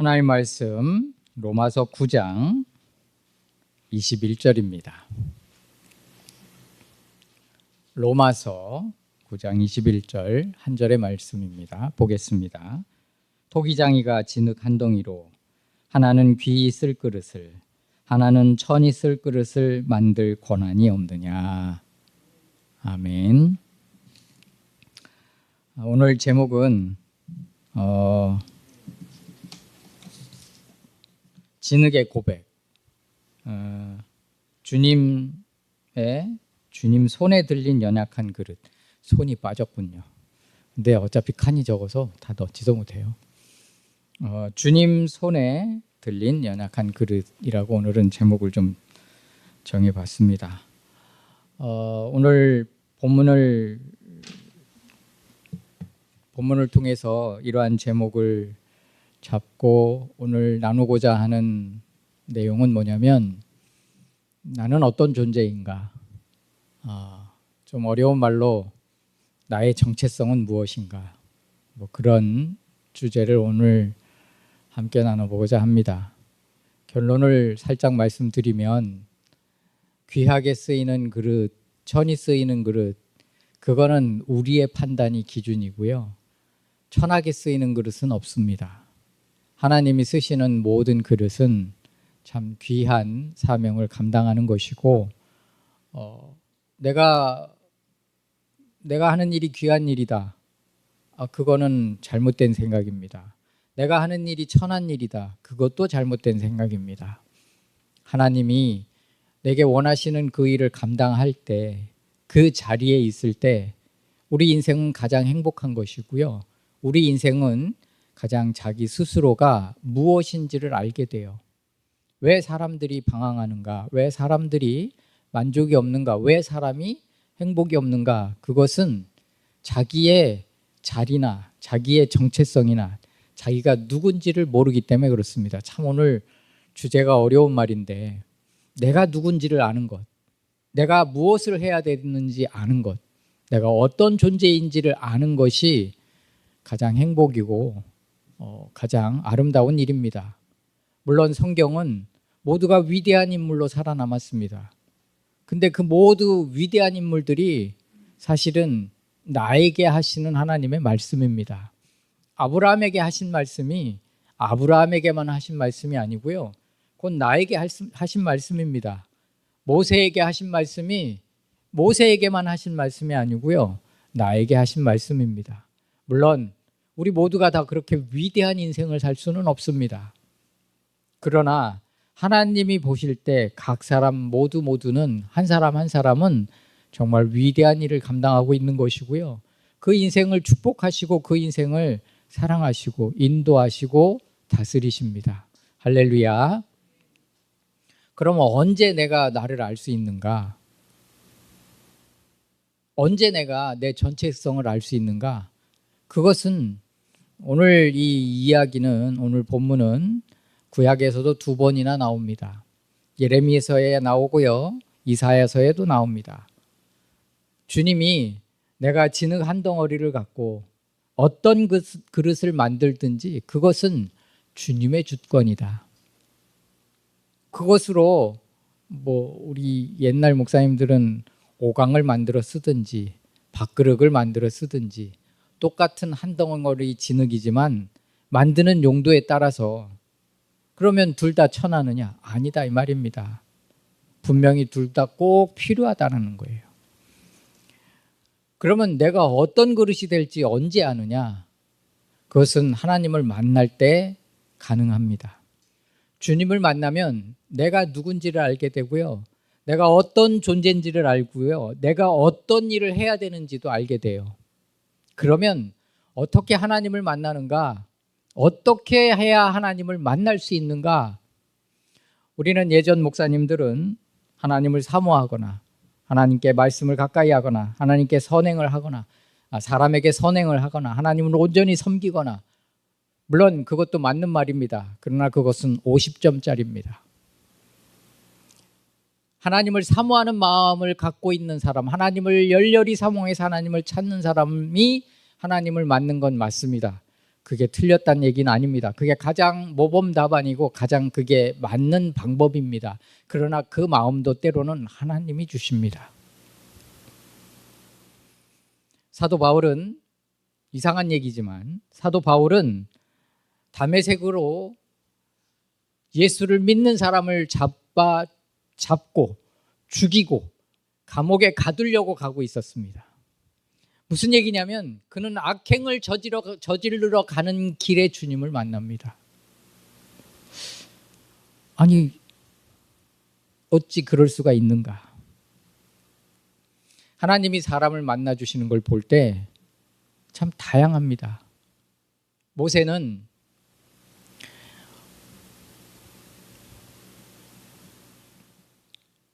하나님 말씀 로마서 9장 21절입니다. 로마서 9장 21절 한 절의 말씀입니다. 보겠습니다. 토기장이가 진흙 한 덩이로 하나는 귀히 쓸 그릇을 하나는 천이 쓸 그릇을 만들 권한이 없느냐. 아멘. 오늘 제목은 진흙의 고백. 주님 손에 들린 연약한 그릇. 손이 빠졌군요. 근데 어차피 칸이 적어서 다 넣지도 못해요. 주님 손에 들린 연약한 그릇이라고 오늘은 제목을 좀 정해봤습니다. 오늘 본문을 통해서 이러한 제목을 잡고 오늘 나누고자 하는 내용은 뭐냐면, 나는 어떤 존재인가? 좀 어려운 말로 나의 정체성은 무엇인가? 그런 주제를 오늘 함께 나눠보고자 합니다. 결론을 살짝 말씀드리면, 귀하게 쓰이는 그릇, 천이 쓰이는 그릇, 그거는 우리의 판단이 기준이고요. 천하게 쓰이는 그릇은 없습니다. 하나님이 쓰시는 모든 그릇은 참 귀한 사명을 감당하는 것이고, 내가 하는 일이 귀한 일이다. 그거는 잘못된 생각입니다. 내가 하는 일이 천한 일이다. 그것도 잘못된 생각입니다. 하나님이 내게 원하시는 그 일을 감당할 때, 그 자리에 있을 때 우리 인생은 가장 행복한 것이고요. 우리 인생은 가장 자기 스스로가 무엇인지를 알게 돼요. 왜 사람들이 방황하는가? 왜 사람들이 만족이 없는가? 왜 사람이 행복이 없는가? 그것은 자기의 자리나 자기의 정체성이나 자기가 누군지를 모르기 때문에 그렇습니다. 참 오늘 주제가 어려운 말인데, 내가 누군지를 아는 것, 내가 무엇을 해야 되는지 아는 것, 내가 어떤 존재인지를 아는 것이 가장 행복이고 가장 아름다운 일입니다. 물론 성경은 모두가 위대한 인물로 살아남았습니다. 근데 그 모두 위대한 인물들이 사실은 나에게 하시는 하나님의 말씀입니다. 아브라함에게 하신 말씀이 아브라함에게만 하신 말씀이 아니고요, 곧 나에게 하신 말씀입니다. 모세에게 하신 말씀이 모세에게만 하신 말씀이 아니고요, 나에게 하신 말씀입니다. 물론 우리 모두가 다 그렇게 위대한 인생을 살 수는 없습니다. 그러나 하나님이 보실 때 각 사람 모두는 한 사람 한 사람은 정말 위대한 일을 감당하고 있는 것이고요, 그 인생을 축복하시고 그 인생을 사랑하시고 인도하시고 다스리십니다. 할렐루야. 그러면 언제 내가 나를 알 수 있는가? 언제 내가 내 정체성을 알 수 있는가? 그것은 오늘 이 이야기는, 오늘 본문은 구약에서도 2번이나 나옵니다. 예레미야서에 나오고요, 이사야서에도 나옵니다. 주님이 내가 진흙 한 덩어리를 갖고 어떤 그릇을 만들든지 그것은 주님의 주권이다. 그것으로 우리 옛날 목사님들은 오강을 만들어 쓰든지 밥그릇을 만들어 쓰든지 똑같은 한 덩어리 진흙이지만 만드는 용도에 따라서, 그러면 둘 다 천하느냐? 아니다 이 말입니다. 분명히 둘 다 꼭 필요하다는 거예요. 그러면 내가 어떤 그릇이 될지 언제 아느냐? 그것은 하나님을 만날 때 가능합니다. 주님을 만나면 내가 누군지를 알게 되고요, 내가 어떤 존재인지를 알고요, 내가 어떤 일을 해야 되는지도 알게 돼요. 그러면 어떻게 하나님을 만나는가? 어떻게 해야 하나님을 만날 수 있는가? 우리는 예전 목사님들은 하나님을 사모하거나 하나님께 말씀을 가까이 하거나 하나님께 선행을 하거나 사람에게 선행을 하거나 하나님을 온전히 섬기거나, 물론 그것도 맞는 말입니다. 그러나 그것은 50점짜리입니다. 하나님을 사모하는 마음을 갖고 있는 사람, 하나님을 열렬히 사모해서 하나님을 찾는 사람이 하나님을 만난 건 맞습니다. 그게 틀렸다는 얘기는 아닙니다. 그게 가장 모범 답안이고 가장 그게 맞는 방법입니다. 그러나 그 마음도 때로는 하나님이 주십니다. 사도 바울은, 이상한 얘기지만 사도 바울은 다메섹으로 예수를 믿는 사람을 잡고 죽이고 감옥에 가두려고 가고 있었습니다. 무슨 얘기냐면 그는 악행을 저지르러 가는 길에 주님을 만납니다. 아니, 어찌 그럴 수가 있는가? 하나님이 사람을 만나 주시는 걸 볼 때 참 다양합니다. 모세는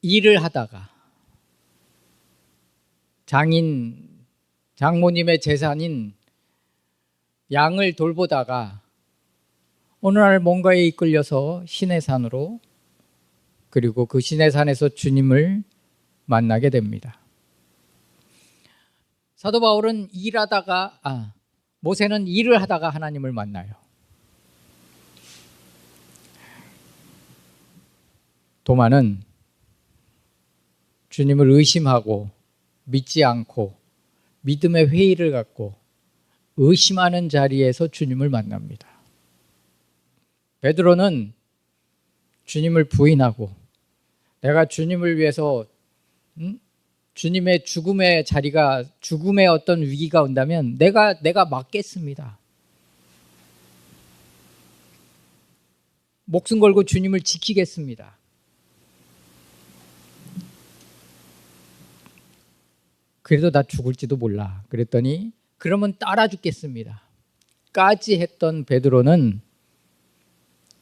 일을 하다가 장모님의 재산인 양을 돌보다가 어느 날 뭔가에 이끌려서 시내산으로, 그리고 그 시내산에서 주님을 만나게 됩니다. 사도 바울은 모세는 일을 하다가 하나님을 만나요. 도마는 주님을 의심하고 믿지 않고 믿음의 회의를 갖고 의심하는 자리에서 주님을 만납니다. 베드로는 주님을 부인하고 내가 주님을 위해서 주님의 죽음의 어떤 위기가 온다면 내가 막겠습니다. 목숨 걸고 주님을 지키겠습니다. 그래도 나 죽을지도 몰라. 그랬더니 그러면 따라 죽겠습니다 까지 했던 베드로는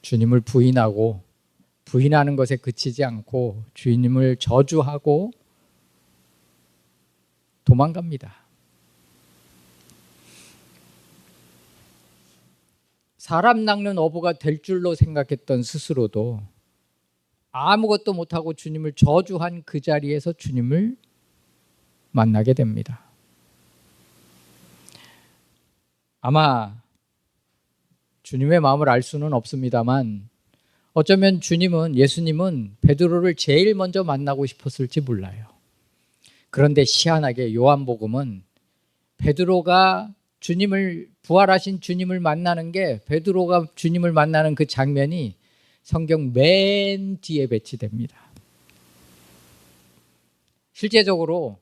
주님을 부인하는 것에 그치지 않고 주님을 저주하고 도망갑니다. 사람 낚는 어부가 될 줄로 생각했던 스스로도 아무것도 못하고 주님을 저주한 그 자리에서 주님을 만나게 됩니다. 아마 주님의 마음을 알 수는 없습니다만 어쩌면 예수님은 베드로를 제일 먼저 만나고 싶었을지 몰라요. 그런데 희한하게 요한복음은 베드로가 부활하신 주님을 만나는 게, 베드로가 주님을 만나는 그 장면이 성경 맨 뒤에 배치됩니다. 실제적으로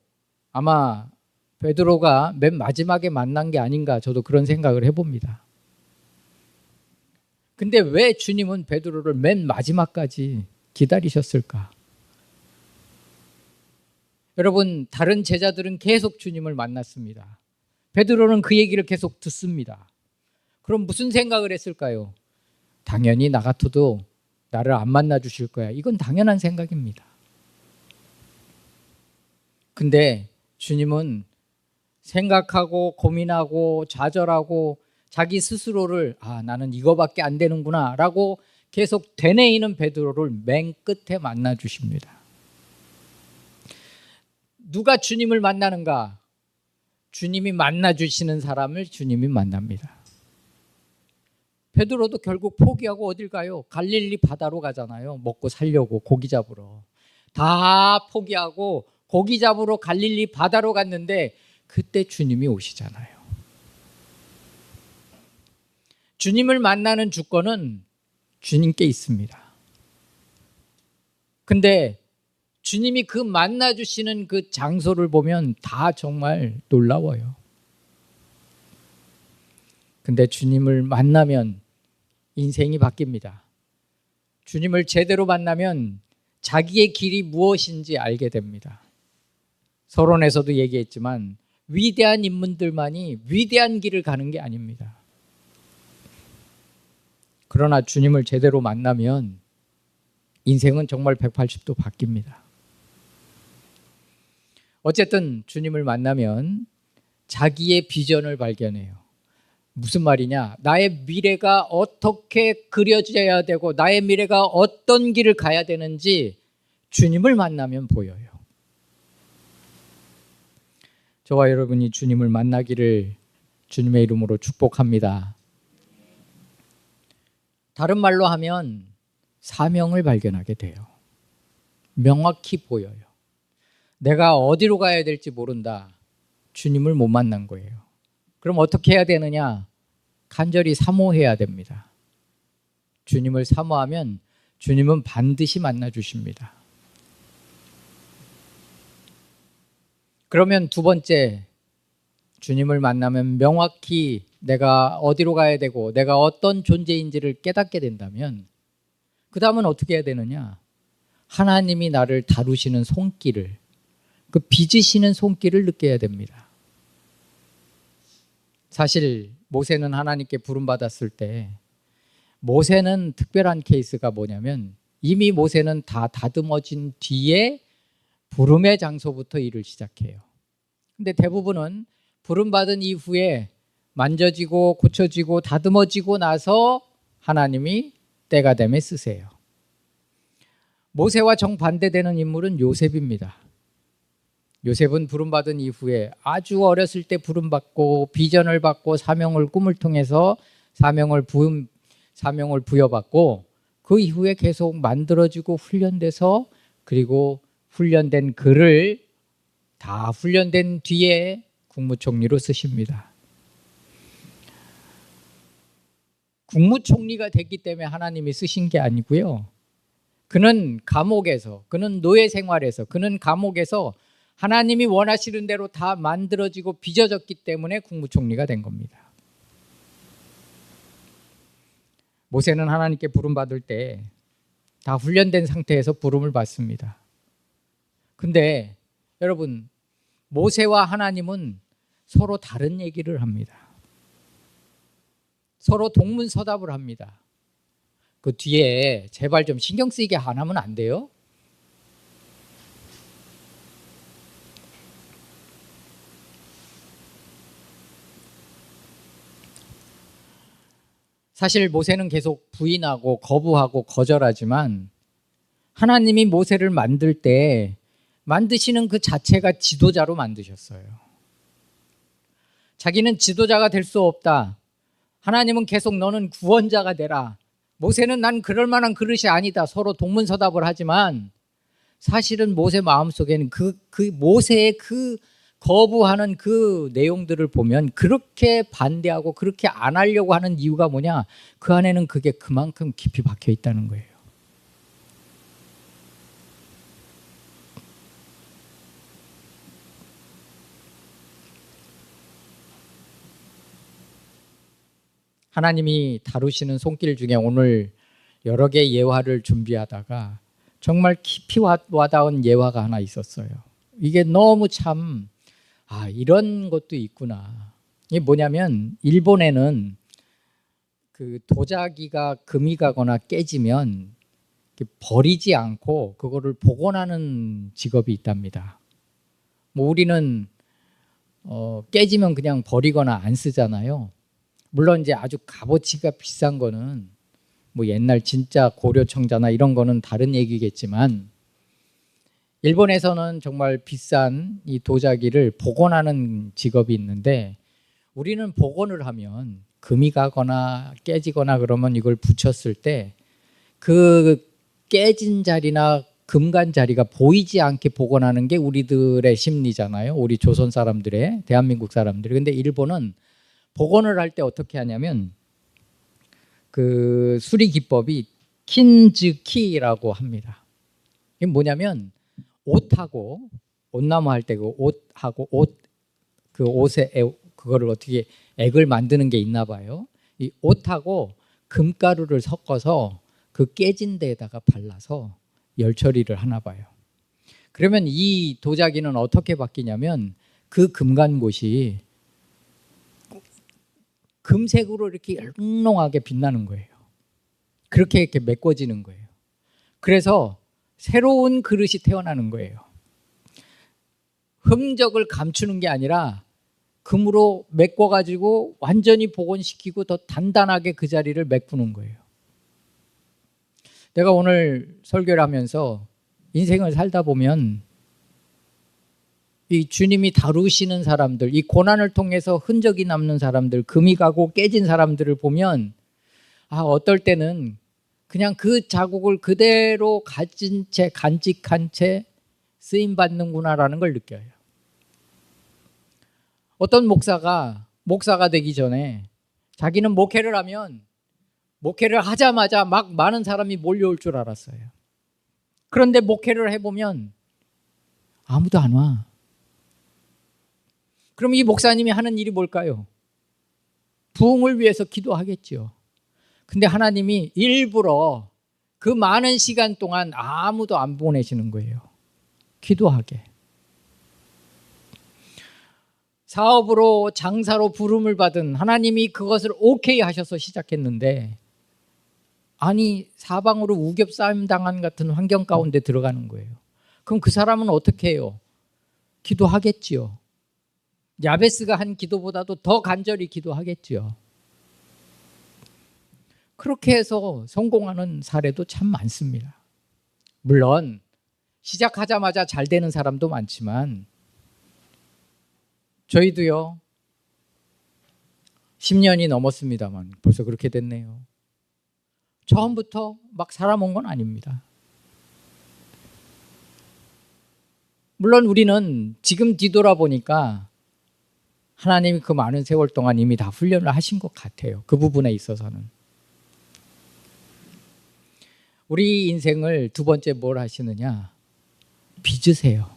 아마 베드로가 맨 마지막에 만난 게 아닌가, 저도 그런 생각을 해봅니다. 근데 왜 주님은 베드로를 맨 마지막까지 기다리셨을까? 여러분, 다른 제자들은 계속 주님을 만났습니다. 베드로는 그 얘기를 계속 듣습니다. 그럼 무슨 생각을 했을까요? 당연히 나 같아도 나를 안 만나 주실 거야. 이건 당연한 생각입니다. 근데 주님은 생각하고 고민하고 좌절하고 자기 스스로를 나는 이거밖에 안 되는구나 라고 계속 되뇌이는 베드로를 맨 끝에 만나 주십니다. 누가 주님을 만나는가? 주님이 만나 주시는 사람을 주님이 만납니다. 베드로도 결국 포기하고 어딜 가요? 갈릴리 바다로 가잖아요. 먹고 살려고, 고기 잡으러. 다 포기하고 고기 잡으러 갈릴리 바다로 갔는데 그때 주님이 오시잖아요. 주님을 만나는 주권은 주님께 있습니다. 근데 주님이 그 만나주시는 그 장소를 보면 다 정말 놀라워요. 근데 주님을 만나면 인생이 바뀝니다. 주님을 제대로 만나면 자기의 길이 무엇인지 알게 됩니다. 서론에서도 얘기했지만 위대한 인물들만이 위대한 길을 가는 게 아닙니다. 그러나 주님을 제대로 만나면 인생은 정말 180도 바뀝니다. 어쨌든 주님을 만나면 자기의 비전을 발견해요. 무슨 말이냐? 나의 미래가 어떻게 그려져야 되고 나의 미래가 어떤 길을 가야 되는지 주님을 만나면 보여요. 저와 여러분이 주님을 만나기를 주님의 이름으로 축복합니다. 다른 말로 하면 사명을 발견하게 돼요. 명확히 보여요. 내가 어디로 가야 될지 모른다. 주님을 못 만난 거예요. 그럼 어떻게 해야 되느냐? 간절히 사모해야 됩니다. 주님을 사모하면 주님은 반드시 만나 주십니다. 그러면 두 번째, 주님을 만나면 명확히 내가 어디로 가야 되고 내가 어떤 존재인지를 깨닫게 된다면 그 다음은 어떻게 해야 되느냐? 하나님이 나를 다루시는 손길을, 그 빚으시는 손길을 느껴야 됩니다. 사실 모세는 하나님께 부름받았을 때 모세는 특별한 케이스가 뭐냐면 이미 모세는 다 다듬어진 뒤에 부름의 장소부터 일을 시작해요. 근데 대부분은 부름받은 이후에 만져지고 고쳐지고 다듬어지고 나서 하나님이 때가 되면 쓰세요. 모세와 정반대되는 인물은 요셉입니다. 요셉은 부름받은 이후에 아주 어렸을 때 부름받고 비전을 받고 사명을 꿈을 통해서 사명을 부여받고 그 이후에 계속 만들어지고 훈련돼서 그리고 훈련된 그를 다 훈련된 뒤에 국무총리로 쓰십니다. 국무총리가 됐기 때문에 하나님이 쓰신 게 아니고요. 그는 감옥에서, 그는 노예 생활에서, 그는 감옥에서 하나님이 원하시는 대로 다 만들어지고 빚어졌기 때문에 국무총리가 된 겁니다. 모세는 하나님께 부름받을 때 다 훈련된 상태에서 부름을 받습니다. 근데 여러분, 모세와 하나님은 서로 다른 얘기를 합니다. 서로 동문서답을 합니다. 그 뒤에 제발 좀 신경 쓰이게 안 하면 안 돼요? 사실 모세는 계속 부인하고 거부하고 거절하지만 하나님이 모세를 만들 때 만드시는 그 자체가 지도자로 만드셨어요. 자기는 지도자가 될 수 없다. 하나님은 계속 너는 구원자가 되라. 모세는 난 그럴 만한 그릇이 아니다. 서로 동문서답을 하지만 사실은 모세 마음속에는 그 모세의 그 거부하는 그 내용들을 보면 그렇게 반대하고 그렇게 안 하려고 하는 이유가 뭐냐? 그 안에는 그게 그만큼 깊이 박혀 있다는 거예요. 하나님이 다루시는 손길 중에 오늘 여러 개의 예화를 준비하다가 정말 깊이 와닿은 예화가 하나 있었어요. 이게 너무 참 이런 것도 있구나. 이게 뭐냐면 일본에는 그 도자기가 금이 가거나 깨지면 버리지 않고 그거를 복원하는 직업이 있답니다. 뭐 우리는 깨지면 그냥 버리거나 안 쓰잖아요. 물론 이제 아주 값어치가 비싼 거는 뭐 옛날 진짜 고려청자나 이런 거는 다른 얘기겠지만 일본에서는 정말 비싼 이 도자기를 복원하는 직업이 있는데 우리는 복원을 하면 금이 가거나 깨지거나 그러면 이걸 붙였을 때 그 깨진 자리나 금간 자리가 보이지 않게 복원하는 게 우리들의 심리잖아요. 우리 조선 사람들의, 대한민국 사람들이. 근데 일본은 복원을 할 때 어떻게 하냐면 그 수리 기법이 킨즈키라고 합니다. 이게 뭐냐면 옷하고 옷나무 할 때 그 옷하고 그 옷에 그거를 어떻게 액을 만드는 게 있나 봐요. 이 옷하고 금가루를 섞어서 그 깨진 데에다가 발라서 열 처리를 하나 봐요. 그러면 이 도자기는 어떻게 바뀌냐면 그 금간 곳이 금색으로 이렇게 영롱하게 빛나는 거예요. 그렇게 이렇게 메꿔지는 거예요. 그래서 새로운 그릇이 태어나는 거예요. 흔적을 감추는 게 아니라 금으로 메꿔가지고 완전히 복원시키고 더 단단하게 그 자리를 메꾸는 거예요. 내가 오늘 설교를 하면서 인생을 살다 보면 이 주님이 다루시는 사람들, 이 고난을 통해서 흔적이 남는 사람들, 금이 가고 깨진 사람들을 보면 어떨 때는 그냥 그 자국을 그대로 가진 채 간직한 채 쓰임 받는구나라는 걸 느껴요. 어떤 목사가 되기 전에 자기는 목회를 하면 목회를 하자마자 막 많은 사람이 몰려올 줄 알았어요. 그런데 목회를 해보면 아무도 안 와. 그럼 이 목사님이 하는 일이 뭘까요? 부흥을 위해서 기도하겠죠. 근데 하나님이 일부러 그 많은 시간 동안 아무도 안 보내시는 거예요. 기도하게. 사업으로 장사로 부름을 받은 하나님이 그것을 오케이 하셔서 시작했는데 아니 사방으로 우겹싸임 당한 같은 환경 가운데 들어가는 거예요. 그럼 그 사람은 어떻게 해요? 기도하겠지요. 야베스가 한 기도보다도 더 간절히 기도하겠지요. 그렇게 해서 성공하는 사례도 참 많습니다. 물론 시작하자마자 잘 되는 사람도 많지만 저희도요 10년이 넘었습니다만 벌써 그렇게 됐네요. 처음부터 막 살아온 건 아닙니다. 물론 우리는 지금 뒤돌아보니까 하나님이 그 많은 세월 동안 이미 다 훈련을 하신 것 같아요. 그 부분에 있어서는. 우리 인생을 두 번째 뭘 하시느냐? 빚으세요.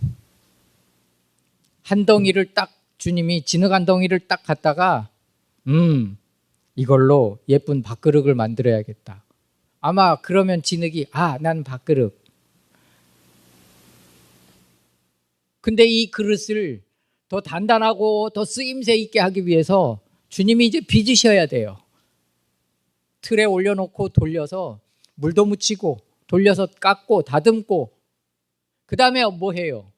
한 덩이를 딱 주님이 진흙 한 덩이를 딱 갖다가 이걸로 예쁜 밥그릇을 만들어야겠다. 아마 그러면 진흙이 난 밥그릇. 근데 이 그릇을 더 단단하고 더 쓰임새 있게 하기 위해서 주님이 이제 빚으셔야 돼요. 틀에 올려놓고 돌려서 물도 묻히고 돌려서 깎고 다듬고 그 다음에 뭐 해요?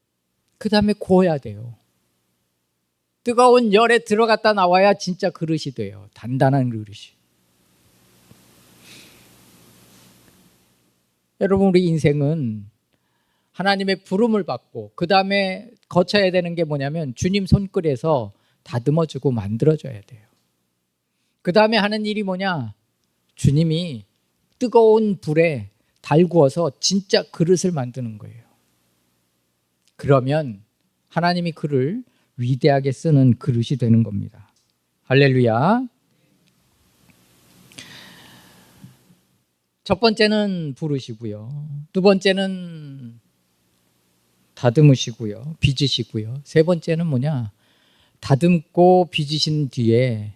그 다음에 구워야 돼요. 뜨거운 열에 들어갔다 나와야 진짜 그릇이 돼요. 단단한 그릇이. 여러분 우리 인생은 하나님의 부름을 받고 그 다음에 거쳐야 되는 게 뭐냐면 주님 손길에서 다듬어주고 만들어줘야 돼요. 그 다음에 하는 일이 뭐냐? 주님이 뜨거운 불에 달구어서 진짜 그릇을 만드는 거예요. 그러면 하나님이 그를 위대하게 쓰는 그릇이 되는 겁니다. 할렐루야. 첫 번째는 부르시고요. 두 번째는 다듬으시고요. 빚으시고요. 세 번째는 뭐냐? 다듬고 빚으신 뒤에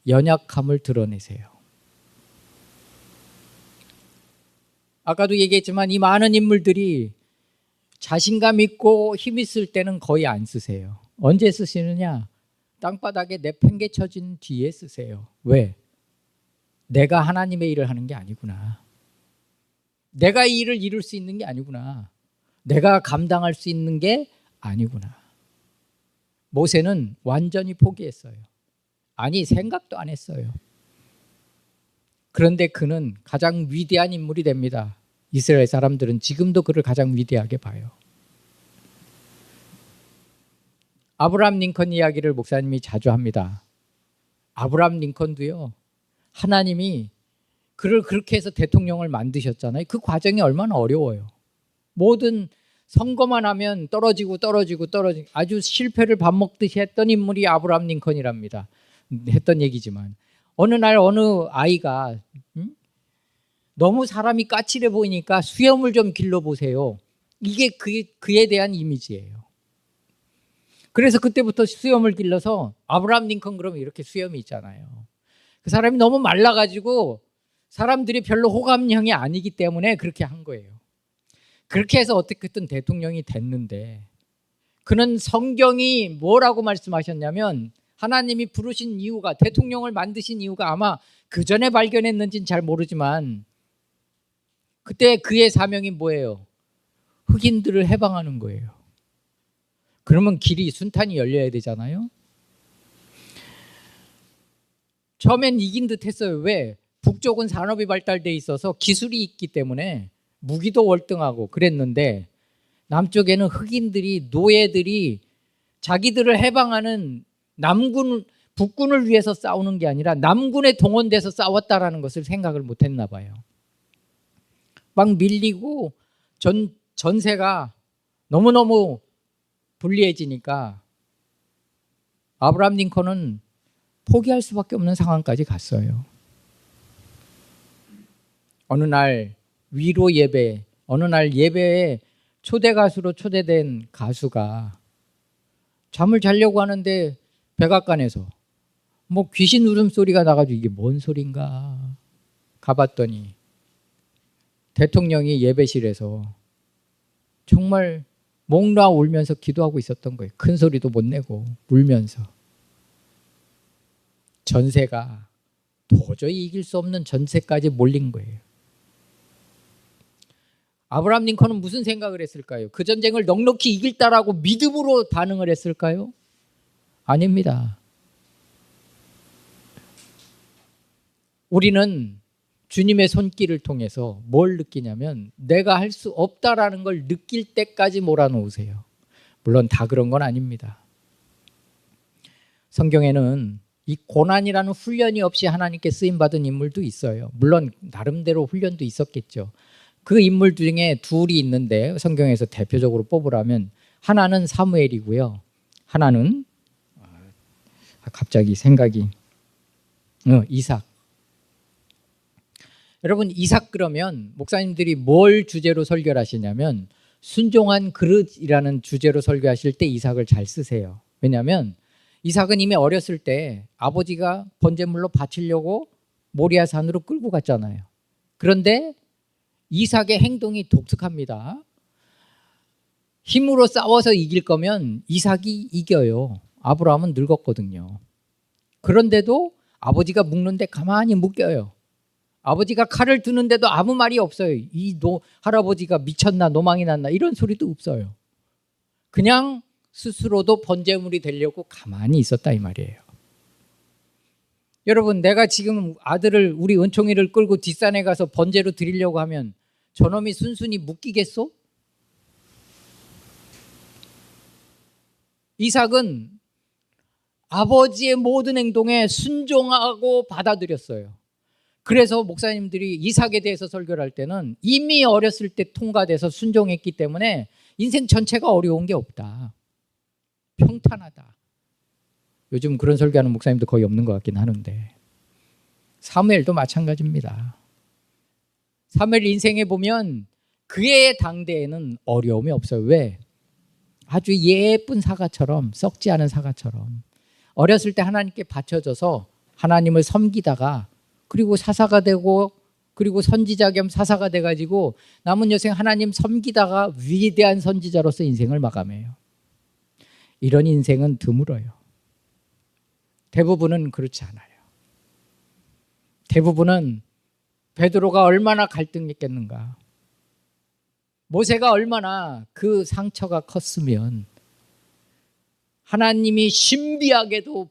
연약함을 드러내세요. 아까도 얘기했지만 이 많은 인물들이 자신감 있고 힘 있을 때는 거의 안 쓰세요. 언제 쓰시느냐? 땅바닥에 내팽개쳐진 뒤에 쓰세요. 왜? 내가 하나님의 일을 하는 게 아니구나. 내가 이 일을 이룰 수 있는 게 아니구나. 내가 감당할 수 있는 게 아니구나. 모세는 완전히 포기했어요. 아니 생각도 안 했어요. 그런데 그는 가장 위대한 인물이 됩니다. 이스라엘 사람들은 지금도 그를 가장 위대하게 봐요. 아브라함 링컨 이야기를 목사님이 자주 합니다. 아브라함 링컨도요. 하나님이 그를 그렇게 해서 대통령을 만드셨잖아요. 그 과정이 얼마나 어려워요. 모든 선거만 하면 떨어지고 아주 실패를 밥 먹듯이 했던 인물이 아브라함 링컨이랍니다. 했던 얘기지만 어느 날 어느 아이가 너무 사람이 까칠해 보이니까 수염을 좀 길러보세요. 이게 그에 대한 이미지예요. 그래서 그때부터 수염을 길러서 아브라함 링컨 그러면 이렇게 수염이 있잖아요. 그 사람이 너무 말라가지고 사람들이 별로 호감형이 아니기 때문에 그렇게 한 거예요. 그렇게 해서 어떻게든 대통령이 됐는데 그는 성경이 뭐라고 말씀하셨냐면 하나님이 부르신 이유가 대통령을 만드신 이유가 아마 그 전에 발견했는지는 잘 모르지만 그때 그의 사명이 뭐예요? 흑인들을 해방하는 거예요. 그러면 길이 순탄히 열려야 되잖아요. 처음엔 이긴 듯 했어요. 왜? 북쪽은 산업이 발달돼 있어서 기술이 있기 때문에 무기도 월등하고 그랬는데 남쪽에는 흑인들이 노예들이 자기들을 해방하는 남군 북군을 위해서 싸우는 게 아니라 남군에 동원돼서 싸웠다라는 것을 생각을 못했나 봐요. 막 밀리고 전세가 너무너무 불리해지니까 아브라함 링컨은 포기할 수밖에 없는 상황까지 갔어요. 어느 날 위로 예배, 어느 날 예배에 초대 가수로 초대된 가수가 잠을 자려고 하는데 백악관에서 뭐 귀신 울음소리가 나가지고 이게 뭔 소린가 가봤더니 대통령이 예배실에서 정말 목 놓아 울면서 기도하고 있었던 거예요. 큰 소리도 못 내고 울면서. 전세가 도저히 이길 수 없는 전세까지 몰린 거예요. 아브라함 링컨은 무슨 생각을 했을까요? 그 전쟁을 넉넉히 이길다라고 믿음으로 반응을 했을까요? 아닙니다. 우리는 주님의 손길을 통해서 뭘 느끼냐면 내가 할 수 없다라는 걸 느낄 때까지 몰아놓으세요. 물론 다 그런 건 아닙니다. 성경에는 이 고난이라는 훈련이 없이 하나님께 쓰임받은 인물도 있어요. 물론 나름대로 훈련도 있었겠죠. 그 인물 중에 둘이 있는데 성경에서 대표적으로 뽑으라면 하나는 사무엘이고요. 하나는 갑자기 생각이 이삭. 여러분 이삭 그러면 목사님들이 뭘 주제로 설교를 하시냐면 순종한 그릇이라는 주제로 설교하실 때 이삭을 잘 쓰세요. 왜냐하면 이삭은 이미 어렸을 때 아버지가 번제물로 바치려고 모리아 산으로 끌고 갔잖아요. 그런데 이삭의 행동이 독특합니다. 힘으로 싸워서 이길 거면 이삭이 이겨요. 아브라함은 늙었거든요. 그런데도 아버지가 묶는데 가만히 묶여요. 아버지가 칼을 드는데도 아무 말이 없어요. 할아버지가 미쳤나 노망이 났나 이런 소리도 없어요. 그냥 스스로도 번제물이 되려고 가만히 있었다 이 말이에요. 여러분 내가 지금 아들을 우리 은총이를 끌고 뒷산에 가서 번제로 드리려고 하면 저놈이 순순히 묶이겠소? 이삭은 아버지의 모든 행동에 순종하고 받아들였어요. 그래서 목사님들이 이삭에 대해서 설교를 할 때는 이미 어렸을 때 통과돼서 순종했기 때문에 인생 전체가 어려운 게 없다. 평탄하다. 요즘 그런 설교하는 목사님도 거의 없는 것 같긴 하는데 사무엘도 마찬가지입니다. 사무엘 인생에 보면 그의 당대에는 어려움이 없어요. 왜? 아주 예쁜 사과처럼 썩지 않은 사과처럼 어렸을 때 하나님께 바쳐져서 하나님을 섬기다가 그리고 사사가 되고 그리고 선지자 겸 사사가 돼가지고 남은 여생 하나님 섬기다가 위대한 선지자로서 인생을 마감해요. 이런 인생은 드물어요. 대부분은 그렇지 않아요. 대부분은 베드로가 얼마나 갈등했겠는가. 모세가 얼마나 그 상처가 컸으면 하나님이 신비하게도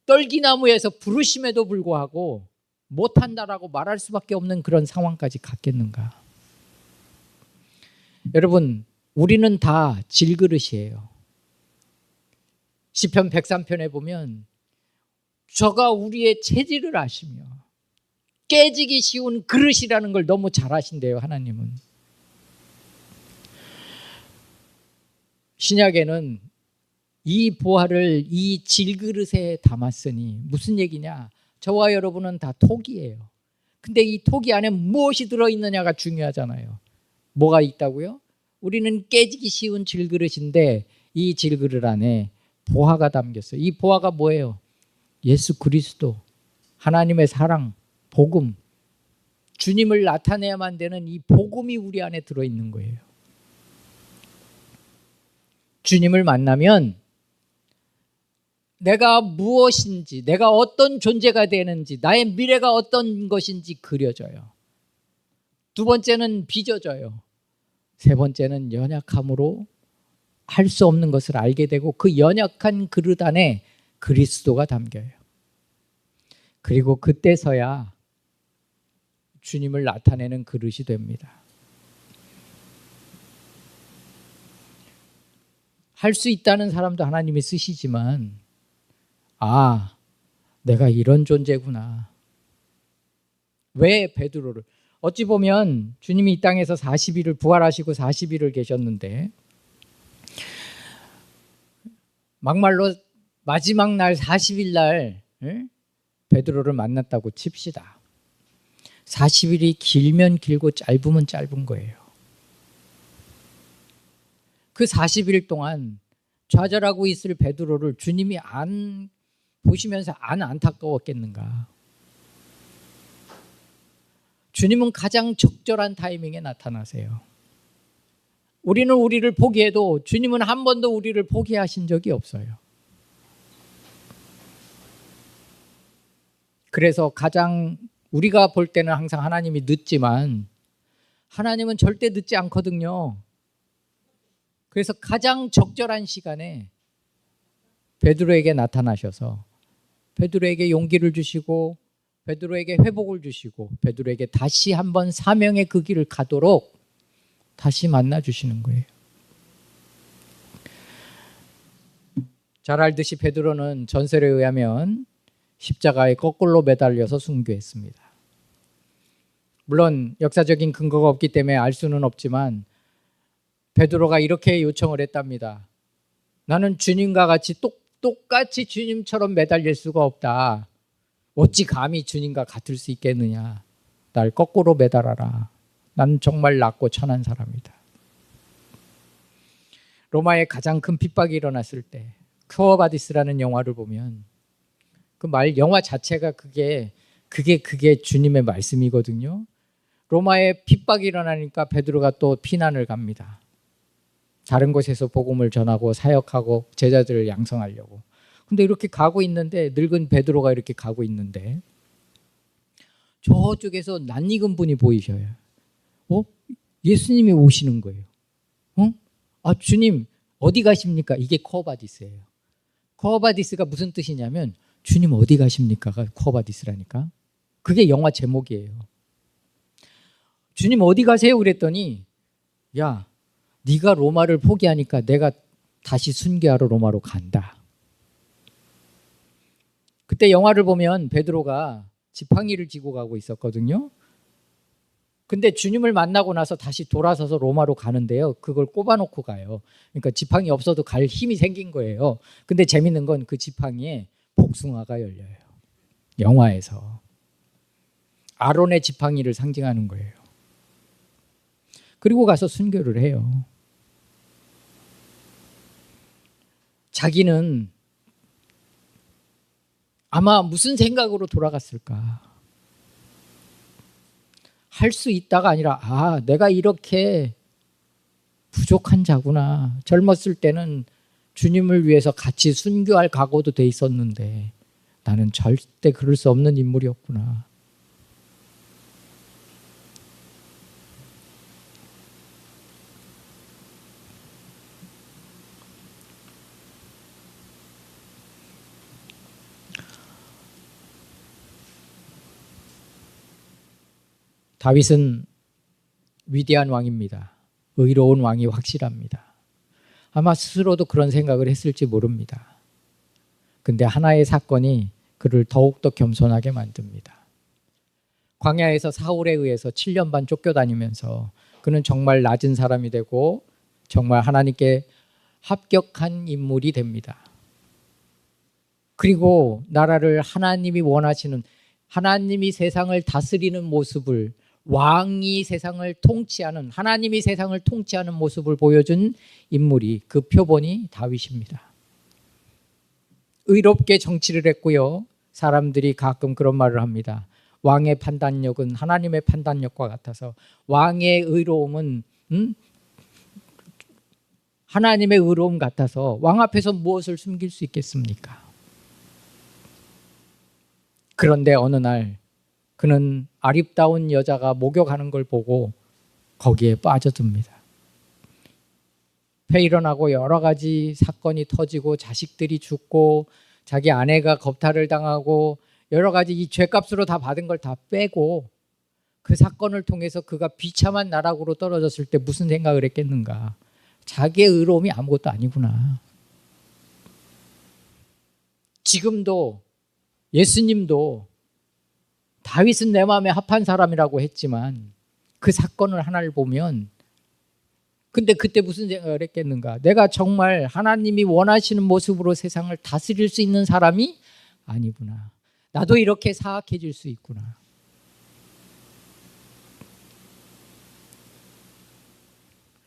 떨기나무에서 부르심에도 불구하고 못한다라고 말할 수밖에 없는 그런 상황까지 갔겠는가. 여러분 우리는 다 질그릇이에요. 시편 103편에 보면 저가 우리의 체질을 아시며 깨지기 쉬운 그릇이라는 걸 너무 잘 아신대요. 하나님은. 신약에는 이 보화를 이 질그릇에 담았으니 무슨 얘기냐. 저와 여러분은 다 톡이에요. 근데 이 톡이 안에 무엇이 들어있느냐가 중요하잖아요. 뭐가 있다고요? 우리는 깨지기 쉬운 질그릇인데 이 질그릇 안에 보화가 담겼어요. 이 보화가 뭐예요? 예수 그리스도, 하나님의 사랑, 복음, 주님을 나타내야만 되는 이 복음이 우리 안에 들어있는 거예요. 주님을 만나면 내가 무엇인지, 내가 어떤 존재가 되는지, 나의 미래가 어떤 것인지 그려져요. 두 번째는 빚어져요. 세 번째는 연약함으로 할 수 없는 것을 알게 되고 그 연약한 그릇 안에 그리스도가 담겨요. 그리고 그때서야 주님을 나타내는 그릇이 됩니다. 할 수 있다는 사람도 하나님이 쓰시지만 내가 이런 존재구나. 왜 베드로를? 어찌 보면 주님이 이 땅에서 40일을 부활하시고 40일을 계셨는데 막말로 마지막 날 40일 날 베드로를 만났다고 칩시다. 40일이 길면 길고 짧으면 짧은 거예요. 그 40일 동안 좌절하고 있을 베드로를 주님이 안 보시면서 안 안타까웠겠는가? 주님은 가장 적절한 타이밍에 나타나세요. 우리는 우리를 포기해도 주님은 한 번도 우리를 포기하신 적이 없어요. 그래서 가장 우리가 볼 때는 항상 하나님이 늦지만 하나님은 절대 늦지 않거든요. 그래서 가장 적절한 시간에 베드로에게 나타나셔서 베드로에게 용기를 주시고 베드로에게 회복을 주시고 베드로에게 다시 한번 사명의 그 길을 가도록 다시 만나 주시는 거예요. 잘 알듯이 베드로는 전설에 의하면 십자가에 거꾸로 매달려서 순교했습니다. 물론 역사적인 근거가 없기 때문에 알 수는 없지만 베드로가 이렇게 요청을 했답니다. 나는 주님과 같이 똑같이 주님처럼 매달릴 수가 없다. 어찌 감히 주님과 같을 수 있겠느냐. 날 거꾸로 매달아라. 난 정말 낮고 천한 사람이다. 로마에 가장 큰 핍박이 일어났을 때 큐어바디스라는 영화를 보면 그 영화 자체가 그게 주님의 말씀이거든요. 로마에 핍박이 일어나니까 베드로가 또 피난을 갑니다. 다른 곳에서 복음을 전하고 사역하고 제자들을 양성하려고. 근데 이렇게 가고 있는데 늙은 베드로가 이렇게 가고 있는데 저쪽에서 낯익은 분이 보이셔요. 예수님이 오시는 거예요. 주님 어디 가십니까? 이게 코어바디스예요. 코어바디스가 무슨 뜻이냐면 주님 어디 가십니까가 코어바디스라니까. 그게 영화 제목이에요. 주님 어디 가세요? 그랬더니 야 네가 로마를 포기하니까 내가 다시 순교하러 로마로 간다. 그때 영화를 보면 베드로가 지팡이를 지고 가고 있었거든요. 근데 주님을 만나고 나서 다시 돌아서서 로마로 가는데요. 그걸 꼽아놓고 가요. 그러니까 지팡이 없어도 갈 힘이 생긴 거예요. 근데 재밌는 건 그 지팡이에 복숭아가 열려요. 영화에서. 아론의 지팡이를 상징하는 거예요. 그리고 가서 순교를 해요. 자기는 아마 무슨 생각으로 돌아갔을까? 할 수 있다가 아니라 내가 이렇게 부족한 자구나. 젊었을 때는 주님을 위해서 같이 순교할 각오도 돼 있었는데 나는 절대 그럴 수 없는 인물이었구나. 다윗은 위대한 왕입니다. 의로운 왕이 확실합니다. 아마 스스로도 그런 생각을 했을지 모릅니다. 근데 하나의 사건이 그를 더욱더 겸손하게 만듭니다. 광야에서 사울에 의해서 7년 반 쫓겨다니면서 그는 정말 낮은 사람이 되고 정말 하나님께 합격한 인물이 됩니다. 그리고 나라를 하나님이 원하시는, 하나님이 세상을 다스리는 모습을, 왕이 세상을 통치하는, 하나님이 세상을 통치하는 모습을 보여준 인물이, 그 표본이 다윗입니다. 의롭게 정치를 했고요. 사람들이 가끔 그런 말을 합니다. 왕의 판단력은 하나님의 판단력과 같아서, 왕의 의로움은 하나님의 의로움 같아서 왕 앞에서 무엇을 숨길 수 있겠습니까? 그런데 어느 날 그는 아름다운 여자가 목욕하는 걸 보고 거기에 빠져듭니다. 폐 일어나고 여러 가지 사건이 터지고 자식들이 죽고 자기 아내가 겁탈을 당하고 여러 가지 이 죄값으로 다 받은 걸 다 빼고 그 사건을 통해서 그가 비참한 나락으로 떨어졌을 때 무슨 생각을 했겠는가? 자기의 의로움이 아무것도 아니구나. 지금도 예수님도 다윗은 내 마음에 합한 사람이라고 했지만 그 사건을 하나를 보면 근데 그때 무슨 생각을 했겠는가? 내가 정말 하나님이 원하시는 모습으로 세상을 다스릴 수 있는 사람이 아니구나. 나도 이렇게 사악해질 수 있구나.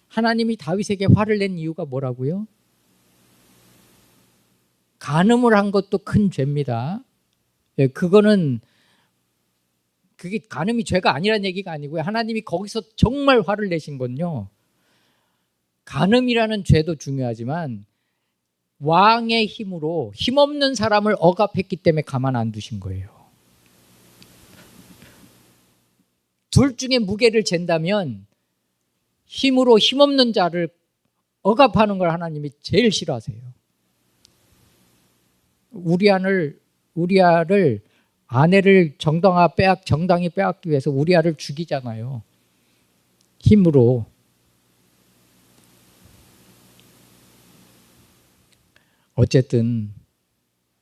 하나님이 다윗에게 화를 낸 이유가 뭐라고요? 간음을 한 것도 큰 죄입니다. 그게 간음이 죄가 아니라는 얘기가 아니고요. 하나님이 거기서 정말 화를 내신 건요. 간음이라는 죄도 중요하지만 왕의 힘으로 힘없는 사람을 억압했기 때문에 가만 안 두신 거예요. 둘 중에 무게를 잰다면 힘으로 힘없는 자를 억압하는 걸 하나님이 제일 싫어하세요. 우리아를 아내를 정당히 빼앗기 위해서 우리아를 죽이잖아요. 힘으로. 어쨌든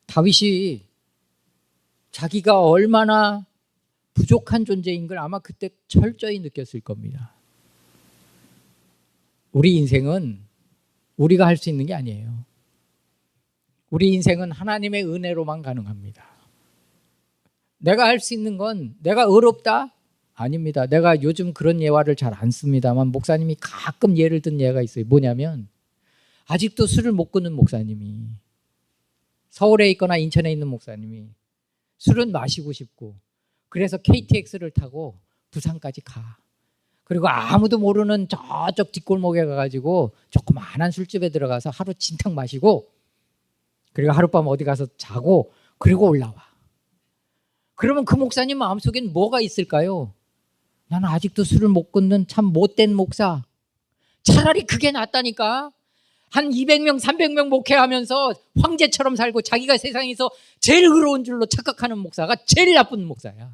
다윗이 자기가 얼마나 부족한 존재인 걸 아마 그때 철저히 느꼈을 겁니다. 우리 인생은 우리가 할 수 있는 게 아니에요. 우리 인생은 하나님의 은혜로만 가능합니다. 내가 할 수 있는 건 내가 의롭다? 아닙니다. 내가 요즘 그런 예화를 잘 안 씁니다만 목사님이 가끔 예를 든 예가 있어요. 뭐냐면 아직도 술을 못 끊는 목사님이 서울에 있거나 인천에 있는 목사님이 술은 마시고 싶고 그래서 KTX를 타고 부산까지 가. 그리고 아무도 모르는 저쪽 뒷골목에 가가지고 조그마한 술집에 들어가서 하루 진탕 마시고 그리고 하룻밤 어디 가서 자고 그리고 올라와. 그러면 그 목사님 마음속엔 뭐가 있을까요? 나는 아직도 술을 못 끊는 참 못된 목사. 차라리 그게 낫다니까. 한 200명, 300명 목회하면서 황제처럼 살고 자기가 세상에서 제일 의로운 줄로 착각하는 목사가 제일 나쁜 목사야.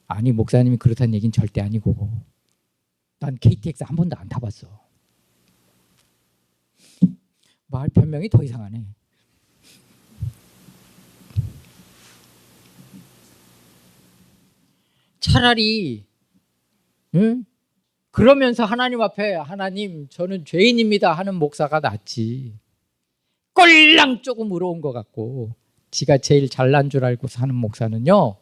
아니 목사님이 그렇다는 얘기는 절대 아니고 난 KTX 한 번도 안 타봤어. 말 변명이 더 이상하네. 차라리 그러면서 하나님 앞에 하나님 저는 죄인입니다 하는 목사가 낫지. 꼴랑 조금 의로운 것 같고 지가 제일 잘난 줄 알고 사는 목사는요.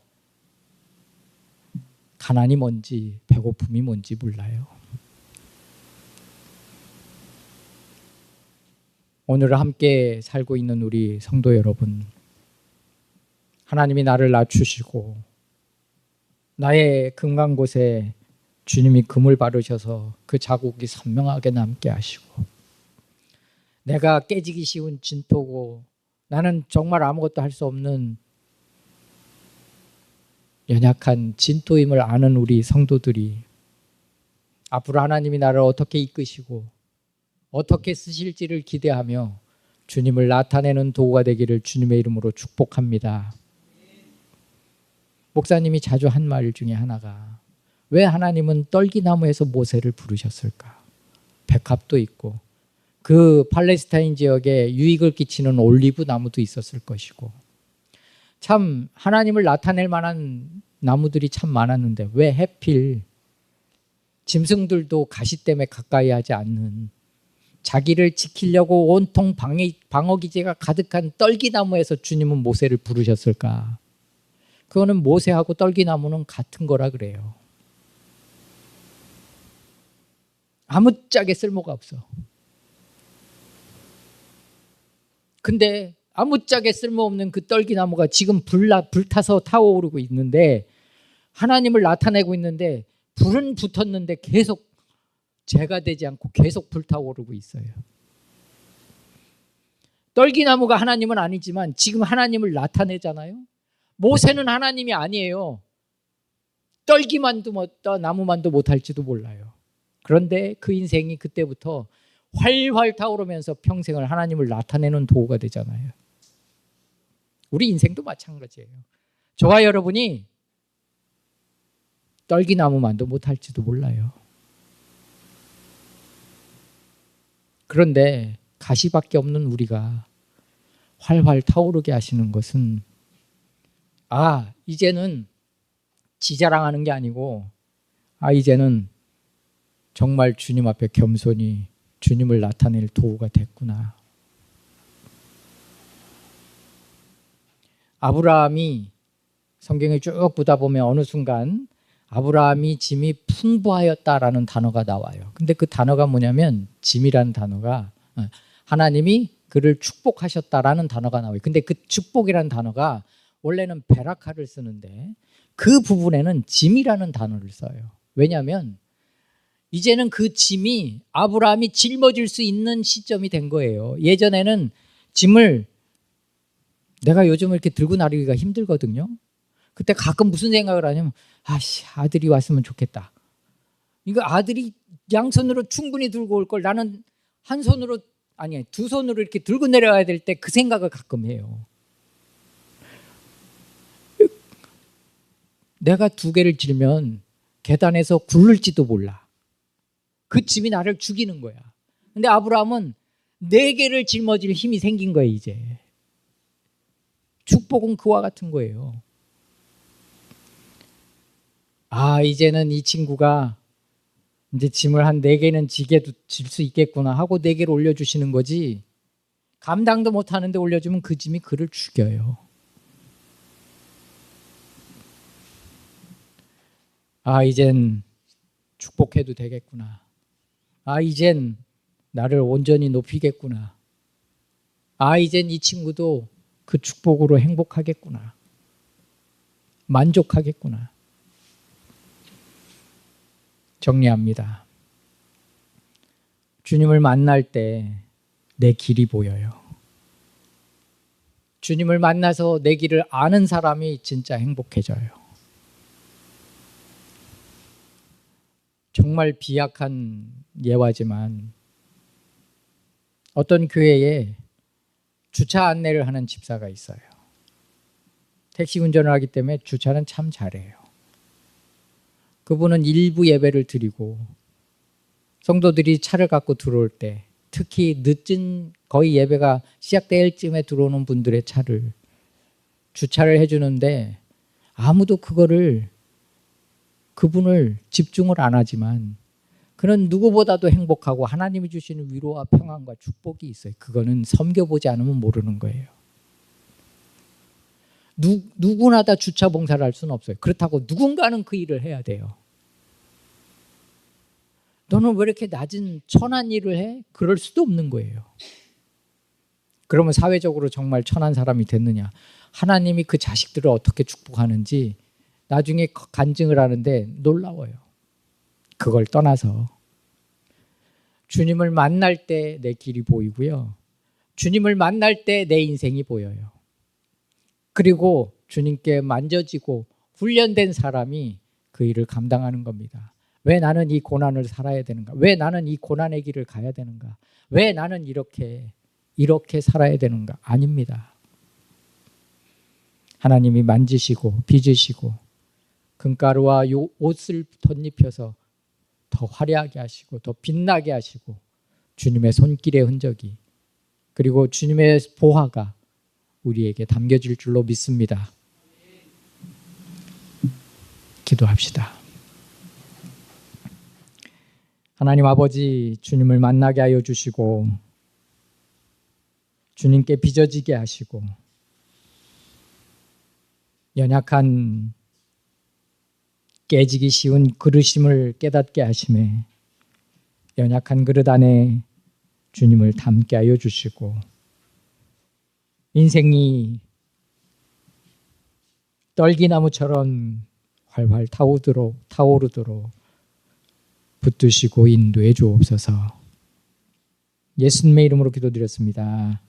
가난이 뭔지 배고픔이 뭔지 몰라요. 오늘 함께 살고 있는 우리 성도 여러분, 하나님이 나를 낮추시고 나의 금간 곳에 주님이 금을 바르셔서 그 자국이 선명하게 남게 하시고 내가 깨지기 쉬운 진토고 나는 정말 아무것도 할 수 없는 연약한 진토임을 아는 우리 성도들이 앞으로 하나님이 나를 어떻게 이끄시고 어떻게 쓰실지를 기대하며 주님을 나타내는 도구가 되기를 주님의 이름으로 축복합니다. 목사님이 자주 한 말 중에 하나가 왜 하나님은 떨기나무에서 모세를 부르셨을까? 백합도 있고 그 팔레스타인 지역에 유익을 끼치는 올리브 나무도 있었을 것이고 참 하나님을 나타낼 만한 나무들이 참 많았는데 왜 하필 짐승들도 가시 때문에 가까이 하지 않는 자기를 지키려고 온통 방어기제가 가득한 떨기나무에서 주님은 모세를 부르셨을까? 그거는 모세하고 떨기나무는 같은 거라 그래요. 아무짝에 쓸모가 없어. 근데 아무짝에 쓸모없는 그 떨기나무가 지금 불타서 타오르고 있는데 하나님을 나타내고 있는데 불은 붙었는데 계속 재가 되지 않고 계속 불타오르고 있어요. 떨기나무가 하나님은 아니지만 지금 하나님을 나타내잖아요. 모세는 하나님이 아니에요. 나무만도 못할지도 몰라요. 그런데 그 인생이 그때부터 활활 타오르면서 평생을 하나님을 나타내는 도구가 되잖아요. 우리 인생도 마찬가지예요. 저와 여러분이 떨기나무만도 못할지도 몰라요. 그런데 가시밖에 없는 우리가 활활 타오르게 하시는 것은 이제는 지자랑하는 게 아니고 이제는 정말 주님 앞에 겸손히 주님을 나타낼 도구가 됐구나. 아브라함이 성경에 쭉 보다 보면 어느 순간 아브라함이 짐이 풍부하였다라는 단어가 나와요. 근데 그 단어가 뭐냐면 짐이라는 단어가 하나님이 그를 축복하셨다라는 단어가 나와요. 근데 그 축복이라는 단어가 원래는 베라카를 쓰는데 그 부분에는 짐이라는 단어를 써요. 왜냐하면 이제는 그 짐이 아브라함이 짊어질 수 있는 시점이 된 거예요. 예전에는 짐을 내가 요즘 이렇게 들고 나르기가 힘들거든요. 그때 가끔 무슨 생각을 하냐면 아들이 왔으면 좋겠다. 이거 아들이 양손으로 충분히 들고 올 걸 나는 두 손으로 이렇게 들고 내려가야 될 때 그 생각을 가끔 해요. 내가 2개를 들면 계단에서 굴를지도 몰라. 그 짐이 나를 죽이는 거야. 근데 아브라함은 4개를 짊어질 힘이 생긴 거예요. 이제 축복은 그와 같은 거예요. 이제는 이 친구가 이제 짐을 한 4개는 질 수 있겠구나 하고 4개를 올려주시는 거지, 감당도 못하는데 올려주면 그 짐이 그를 죽여요. 이젠 축복해도 되겠구나. 이젠 나를 온전히 높이겠구나. 이젠 이 친구도 그 축복으로 행복하겠구나. 만족하겠구나. 정리합니다. 주님을 만날 때 내 길이 보여요. 주님을 만나서 내 길을 아는 사람이 진짜 행복해져요. 정말 비약한 예화지만 어떤 교회에 주차 안내를 하는 집사가 있어요. 택시 운전을 하기 때문에 주차는 참 잘해요. 그분은 일부 예배를 드리고 성도들이 차를 갖고 들어올 때, 특히 늦은 거의 예배가 시작될 쯤에 들어오는 분들의 차를 주차를 해주는데 아무도 그분을 집중을 안 하지만 그는 누구보다도 행복하고 하나님이 주시는 위로와 평안과 축복이 있어요. 그거는 섬겨보지 않으면 모르는 거예요. 누구나 다 주차 봉사를 할 수는 없어요. 그렇다고 누군가는 그 일을 해야 돼요. 너는 왜 이렇게 낮은 천한 일을 해? 그럴 수도 없는 거예요. 그러면 사회적으로 정말 천한 사람이 됐느냐? 하나님이 그 자식들을 어떻게 축복하는지 나중에 간증을 하는데 놀라워요. 그걸 떠나서 주님을 만날 때 내 길이 보이고요. 주님을 만날 때 내 인생이 보여요. 그리고 주님께 만져지고 훈련된 사람이 그 일을 감당하는 겁니다. 왜 나는 이 고난을 살아야 되는가? 왜 나는 이 고난의 길을 가야 되는가? 왜 나는 이렇게 살아야 되는가? 아닙니다. 하나님이 만지시고 빚으시고 금가루와 옷을 덧입혀서 더 화려하게 하시고 더 빛나게 하시고 주님의 손길의 흔적이, 그리고 주님의 보화가 우리에게 담겨질 줄로 믿습니다. 기도합시다. 하나님 아버지, 주님을 만나게 하여 주시고 주님께 빚어지게 하시고 연약한 깨지기 쉬운 그릇임을 깨닫게 하심에 연약한 그릇 안에 주님을 담게 하여 주시고 인생이 떨기나무처럼 활활 타오르도록 붙드시고 인도해 주옵소서. 예수님의 이름으로 기도드렸습니다.